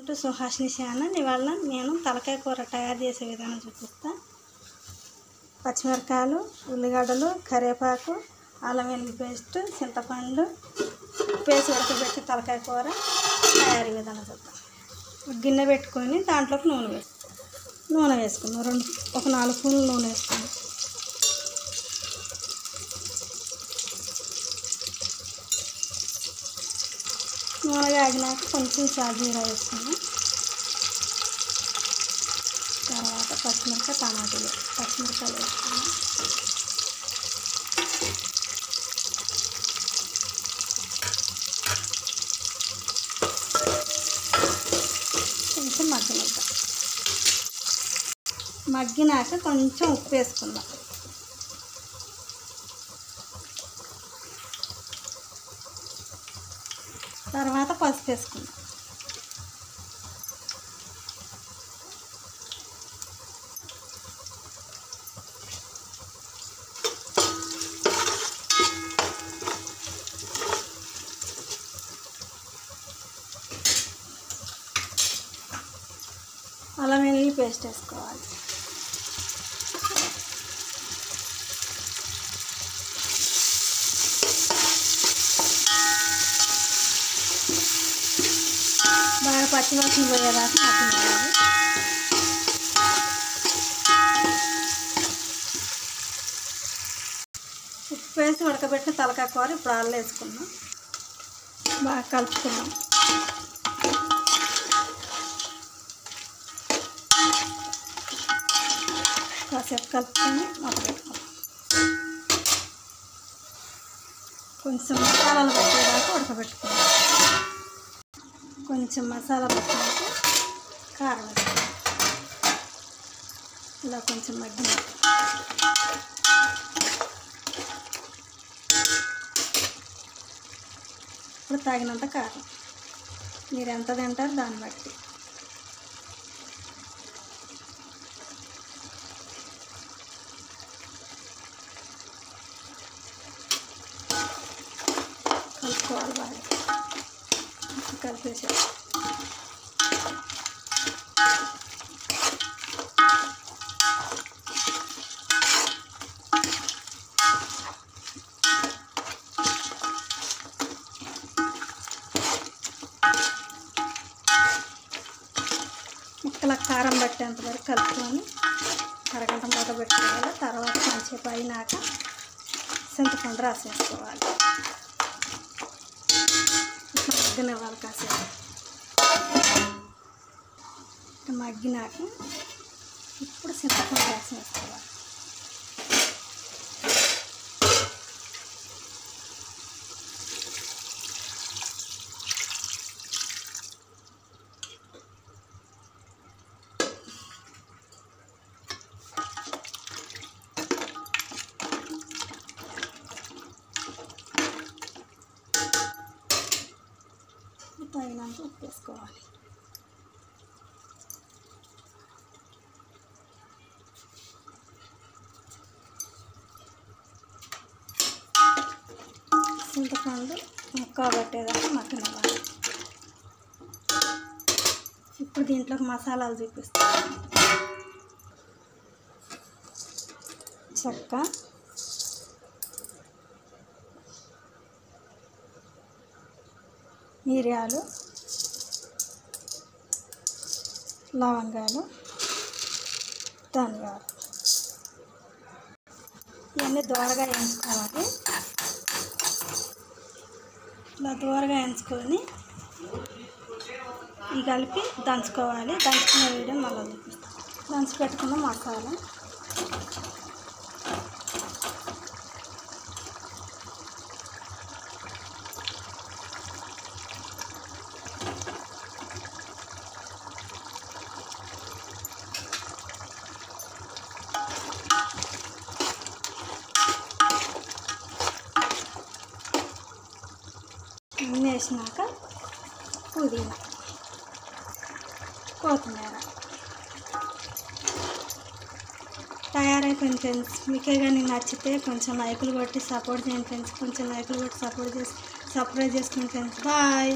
Welcome to Suhasini channel. ఇవాళ నేను తలకాయ కూర తయారు చేసే విధానం చూపిస్తా. పచ్చిమిరకాయలు, ఉల్లిగడ్డలు, కరివేపాకు, అల్లం వెల్లుల్లి పేస్ట్, చింతపండు పేస్ట్ ఉడకబెట్టి తలకాయ కూర తయారీ విధానం చూద్దాం. గిన్నె పెట్టుకొని దాంట్లోకి నూనె వేసుకున్నాం. ఒక 4 స్పూన్లు నూనె వేసుకున్నాం. నూనె కాగినాక కొంచెం సాజీరా వేసుకున్నాం. తర్వాత పచ్చిమిరకాయలు వేసుకున్నాం. కొంచెం మగ్గినాక కొంచెం ఉప్పు వేసుకుందాం. తర్వాత పసుపు వేసుకుందాం. అల్లం వెల్లుల్లి పేస్ట్ వేసుకోవాలి. బాగా పచ్చివాసన పోయేదాకా మగ్గించాలి. ఉప్పు వేసి ఉడకబెట్టిన తలకాయ కూర ఇప్పుడు ఆళ్ళు వేసుకున్నాం. బాగా కలుపుకున్నాం. కాసేపు కలుపుకొని మూత పెట్టుకున్నాం. కొంచెం మసాలాలు పట్టేదాకా ఉడకబెట్టుకున్నాం. కొంచెం మసాలా పట్టినాక కారం వేసుకున్నాం. ఇలా కొంచెం మగ్గిన ఇప్పుడు తగినంత కారం, మీరు ఎంత తింటారో దాన్ని బట్టి. కలుపుకోవాలి. బాగా కలిపేసి ముక్కలకు కారం పట్టేంత వరకు కలుపుకొని అరగంట మూత పెట్టుకోవాలి. తర్వాత కొంచెంసేపు అయినాక చింతపండు రాసేసుకోవాలి. మగ్గనివ్వాలి. కాసేపు మగ్గినాక ఇప్పుడు చింతపండు రాసేసుకోవాలి. తగినంత ఉప్పు వేసుకోవాలి. చింతపండు ముక్క పట్టేదాకా మగ్గనివ్వాలి. ఇప్పుడు దీంట్లోకి మసాలాలు చూపిస్తాను. చెక్క, మిరియాలు, లవంగాలు, ధనియాలు ఇవన్నీ దోరగా వేయించుకోవాలి. ఇలా దోరగా వేయించుకొని ఇవి కలిపి దంచుకోవాలి. దంచుకునే వీడియో మళ్ళీ చూపిస్తాం. దంచి పెట్టుకున్న మసాలా అన్నీ వేసినాక పుదీనా, కొత్తిమీర తయారైపోయింది ఫ్రెండ్స్. మీకే కానీ నచ్చితే కొంచెం లైకులు కొట్టి సపోర్ట్ చేయండి ఫ్రెండ్స్. కొంచెం లైకులు కొట్టి సపోర్ట్ చేసి సబ్స్క్రైబ్ చేసుకోండి ఫ్రెండ్స్. బాయ్.